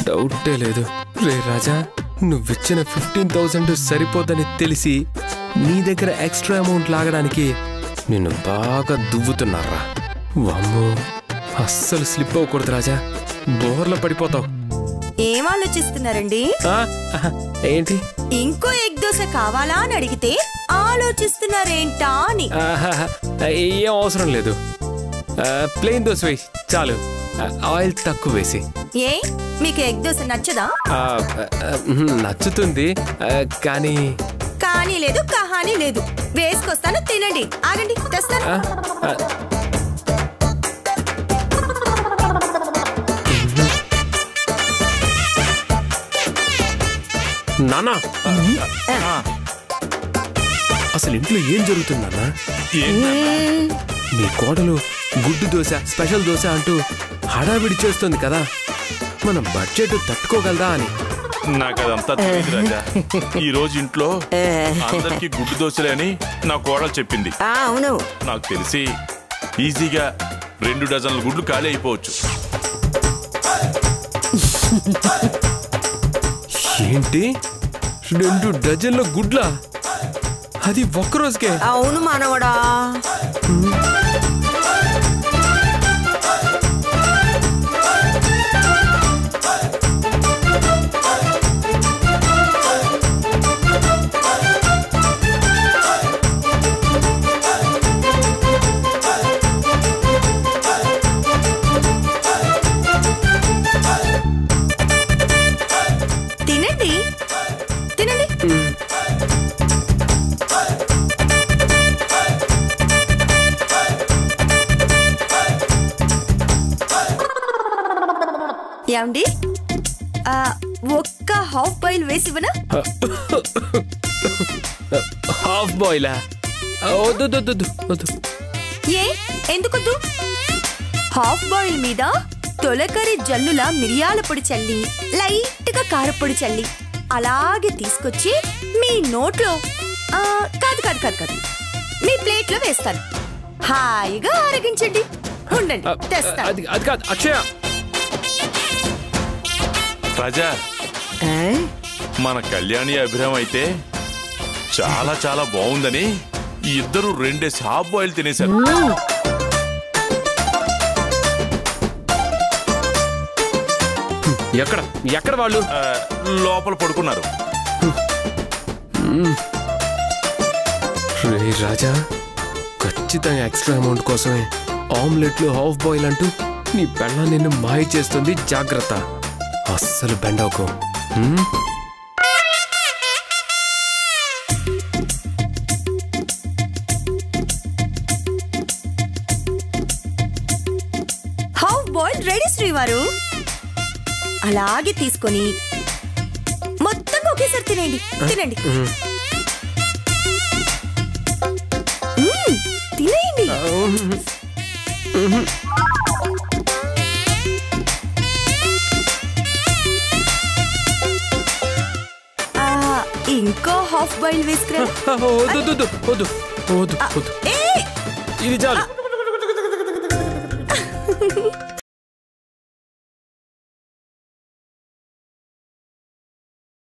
డౌటే లేదు. రే రాజా, నువ్విచ్చిన 15,000 సరిపోదని తెలిసి నీ దగ్గర ఎక్స్ట్రా అమౌంట్ లాగడానికి నిన్ను బాగా దువ్వుతున్నారా. వామ్మో, అస్సలు స్లిప్ అవ్వకూడదు రాజా, బోర్లో పడిపోతావు. ఏం ఆలోచిస్తున్నారండి? ఏంటి? ఇంకో ఎగ్ దోశ కావాలా అని అడిగితే ఆలోచిస్తున్నారేంటా అని. ఏం అవసరం లేదు, ప్లెయిన్ దోశ వేయి చాలు, ఆయిల్ తక్కువ వేసి. ఏ మీకు ఎగ్ దోశ నచ్చదా? నచ్చుతుంది, కానీ కానీ లేదు, కహానీ లేదు. వేసుకొస్తాను, తినండి. ఆగండి, తెస్తాను. నానా, అసలు ఇంట్లో ఏం జరుగుతుంది నాన్నా? మీ కోడలు గుడ్డు దోశ, స్పెషల్ దోశ అంటూ హడావిడి చేస్తుంది కదా, మన బడ్జెట్ తట్టుకోగలదా అని. నాకు అదంతా తెలియదు రాజా. ఈ రోజు ఇంట్లో అందరికి గుడ్డు దోశలే అని నా కోడలు చెప్పింది. అవును, నాకు తెలిసి ఈజీగా 2 డజన్ల గుడ్లు ఖాళీ అయిపోవచ్చు. ఏంటి, 2 డజన్ల గుడ్ల? అది ఒక్కరోజుకే? అవును మనవడా. తినండి, తినండి. ఏమండి, ఒక్క హాఫ్ బాయిల్ వేసివనా? హాఫ్ బాయిలా? వద్దు. ఏ ఎందుకొద్దు? హాఫ్ బాయిల్ మీద తొలకరి జల్లులా మిరియాల పొడి చల్లి, లైట్ గా కారపొడి చల్లి అలాగే తీసుకొచ్చి మీ నోట్లో కాదు మీ ప్లేట్ లో వేస్తాను. హాయిగా ఆరగించండి. ఉండండి, తెస్తాను. అది కాదు అక్షయ. రాజా, మన కళ్యాణి అభిరామ్ అయితే చాలా చాలా బాగుందని ఇద్దరు 2 హాఫ్ బాయిల్ తినేశారు. ఎక్కడ వాళ్ళు? లోపల పడుకున్నారు. రే రాజా, ఖచ్చితంగా ఎక్స్ట్రా అమౌంట్ కోసమే ఆమ్లెట్లు హాఫ్ బాయిల్ అంటూ నీ పెళ్ళ నిన్ను మాయ చేస్తుంది. జాగ్రత్త, అస్సలు బెండవకు. హాఫ్ బాయిల్ రెడీ శ్రీవారు. అలాగే తీసుకొని మొత్తంగా ఒకేసారి తినండి. తినేయండి. ఇంకో హాఫ్ బాయిల్ వేసుకురా. వద్దు, ఇది చాలు.